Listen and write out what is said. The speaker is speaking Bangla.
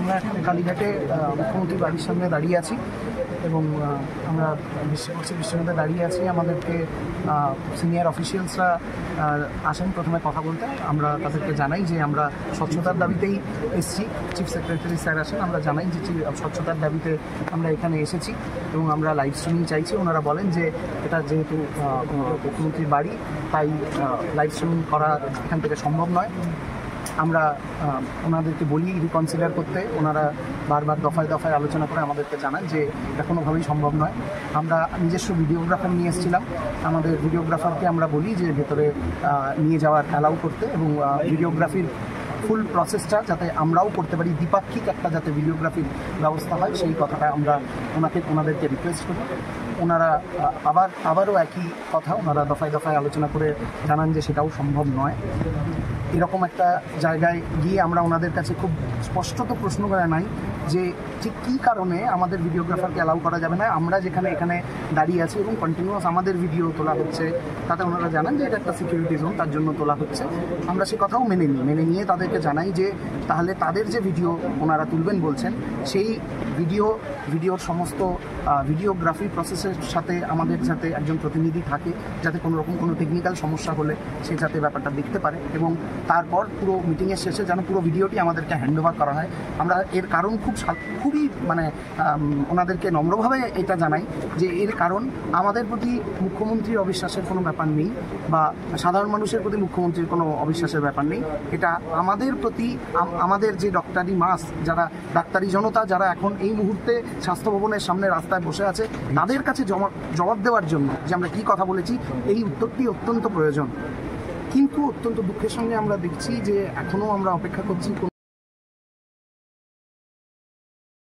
আমরা এখন কালীঘাটে মুখ্যমন্ত্রীর বাড়ির সামনে দাঁড়িয়ে আছি এবং আমরা বিশ্বনাথে দাঁড়িয়ে আছি। আমাদেরকে সিনিয়র অফিসিয়ালসরা আসেন প্রথমে কথা বলতে। আমরা তাদেরকে জানাই যে আমরা স্বচ্ছতার দাবিতেই এসেছি। চিফ সেক্রেটারি স্যার আসেন, আমরা জানাই যে স্বচ্ছতার দাবিতে আমরা এখানে এসেছি এবং আমরা লাইভ স্ট্রিমিং চাইছি। ওনারা বলেন যে এটা যেহেতু মুখ্যমন্ত্রীর বাড়ি তাই লাইভ স্ট্রিমিং করা এখান থেকে সম্ভব নয়। আমরা ওনাদেরকে বলি রিকনসিডার করতে। ওনারা বারবার দফায় দফায় আলোচনা করে আমাদেরকে জানান যে এটা কোনোভাবেই সম্ভব নয়। আমরা নিজস্ব ভিডিওগ্রাফার নিয়ে এসেছিলাম। আমাদের ভিডিওগ্রাফারকে আমরা বলি যে ভেতরে নিয়ে যাওয়ার অ্যালাউ করতে এবং ভিডিওগ্রাফির ফুল প্রসেসটা যাতে আমরাও করতে পারি, দ্বিপাক্ষিক একটা যাতে ভিডিওগ্রাফির ব্যবস্থা হয় সেই কথাটা আমরা ওনাদেরকে রিকোয়েস্ট করি। ওনারা আবারও একই কথা ওনারা দফায় দফায় আলোচনা করে জানান যে সেটাও সম্ভব নয়। এরকম একটা জায়গায় গিয়ে আমরা ওনাদের কাছে খুব স্পষ্টত প্রশ্ন করা নাই যে ঠিক কী কারণে আমাদের ভিডিওগ্রাফারকে অ্যালাউ করা যাবে না। আমরা যেখানে এখানে দাঁড়িয়ে আছি এবং কন্টিনিউয়াস আমাদের ভিডিও তোলা হচ্ছে, তাতে ওনারা জানান যে এটা একটা সিকিউরিটি জোন, তার জন্য তোলা হচ্ছে। আমরা সে কথাও মেনে নিয়ে তাদেরকে জানাই যে তাহলে তাদের যে ভিডিও ওনারা তুলবেন বলছেন সেই ভিডিওর সমস্ত ভিডিওগ্রাফি প্রসেসের সাথে আমাদের যাতে একজন প্রতিনিধি থাকে, যাতে কোনো রকম কোনো টেকনিক্যাল সমস্যা হলে সে যাতে ব্যাপারটা দেখতে পারে এবং তারপর পুরো মিটিংয়ের শেষে যেন পুরো ভিডিওটি আমাদেরকে হ্যান্ড ওভার করা হয়। আমরা এর কারণ খুবই ওনাদেরকে নম্রভাবে এটা জানাই যে এর কারণ আমাদের প্রতি মুখ্যমন্ত্রীর অবিশ্বাসের কোনো ব্যাপার নেই বা সাধারণ মানুষের প্রতি মুখ্যমন্ত্রীর কোনো অবিশ্বাসের ব্যাপার নেই। এটা আমাদের প্রতি আমাদের যে ডক্টরি মাস, যারা ডাক্তারি জনতা যারা এখন এই মুহূর্তে স্বাস্থ্য ভবনের সামনে রাস্তায় বসে আছে, তাদের কাছে জবাব দেওয়ার জন্য যে আমরা কী কথা বলেছি এই উত্তরটি অত্যন্ত প্রয়োজন। কিন্তু অত্যন্ত দুঃখের সঙ্গে আমরা দেখছি যে এখনও আমরা অপেক্ষা করছি